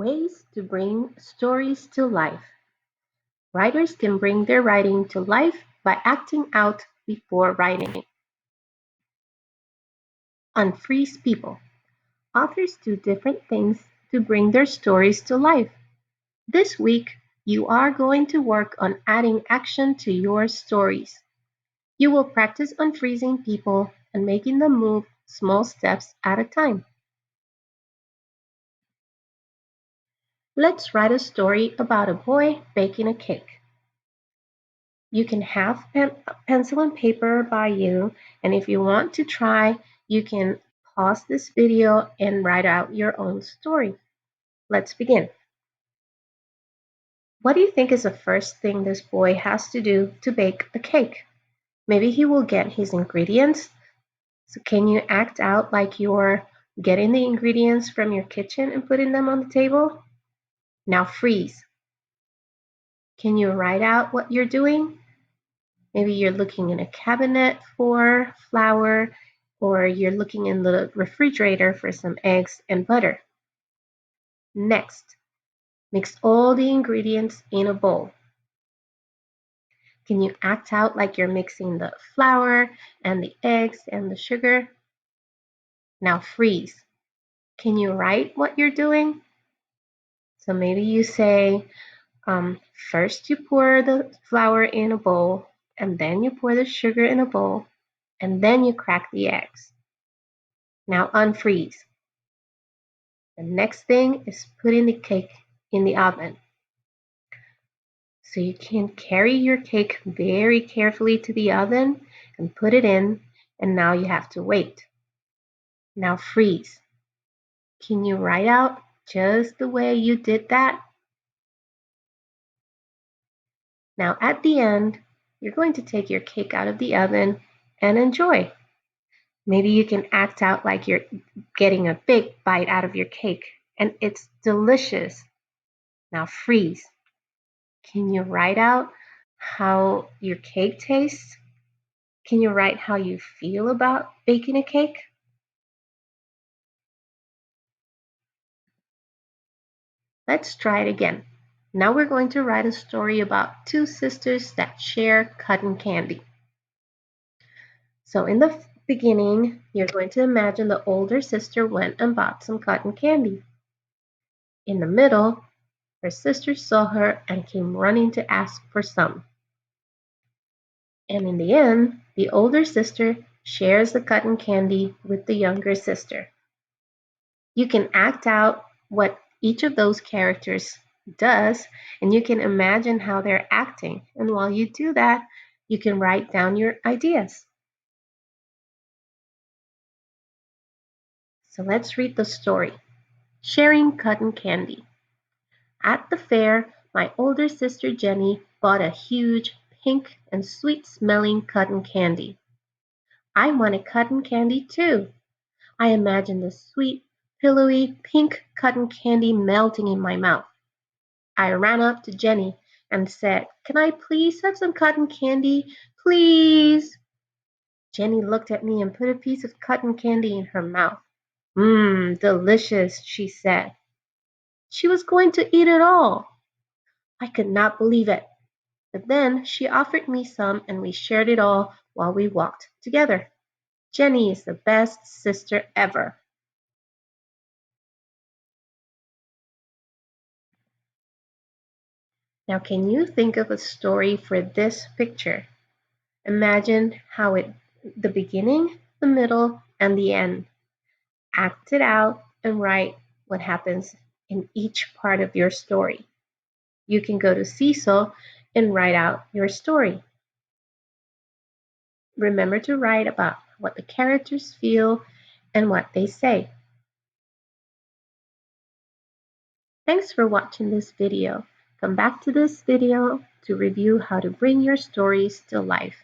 Ways to bring stories to life. Writers can bring their writing to life by acting out before writing. Unfreeze people. Authors do different things to bring their stories to life. This week, you are going to work on adding action to your stories. You will practice unfreezing people and making them move small steps at a time. Let's write a story about a boy baking a cake. You can have pencil and paper by you, and if you want to try, you can pause this video and write out your own story. Let's begin. What do you think is the first thing this boy has to do to bake a cake? Maybe he will get his ingredients. So can you act out like you're getting the ingredients from your kitchen and putting them on the table? Now freeze. Can you write out what you're doing? Maybe you're looking in a cabinet for flour, or you're looking in the refrigerator for some eggs and butter. Next, mix all the ingredients in a bowl. Can you act out like you're mixing the flour and the eggs and the sugar? Now freeze. Can you write what you're doing? So maybe you say, first you pour the flour in a bowl, and then you pour the sugar in a bowl, and then you crack the eggs. Now unfreeze. The next thing is putting the cake in the oven. So you can carry your cake very carefully to the oven and put it in, and now you have to wait. Now freeze. Can you write out just the way you did that? Now at the end, you're going to take your cake out of the oven and enjoy. Maybe you can act out like you're getting a big bite out of your cake and it's delicious. Now freeze. Can you write out how your cake tastes? Can you write how you feel about baking a cake? Let's try it again. Now we're going to write a story about two sisters that share cotton candy. So in the beginning, you're going to imagine the older sister went and bought some cotton candy. In the middle, her sister saw her and came running to ask for some. And in the end, the older sister shares the cotton candy with the younger sister. You can act out what each of those characters does, and you can imagine how they're acting. And while you do that, you can write down your ideas. So let's read the story. Sharing cotton candy. At the fair, my older sister Jenny bought a huge, pink, and sweet-smelling cotton candy. I wanted cotton candy too. I imagined the sweet, pillowy, pink cotton candy melting in my mouth. I ran up to Jenny and said, "Can I please have some cotton candy? Please!" Jenny looked at me and put a piece of cotton candy in her mouth. "Mmm, delicious," she said. She was going to eat it all. I could not believe it. But then she offered me some and we shared it all while we walked together. Jenny is the best sister ever. Now can you think of a story for this picture? Imagine how the beginning, the middle, and the end. Act it out and write what happens in each part of your story. You can go to Cecil and write out your story. Remember to write about what the characters feel and what they say. Thanks for watching this video. Come back to this video to review how to bring your stories to life.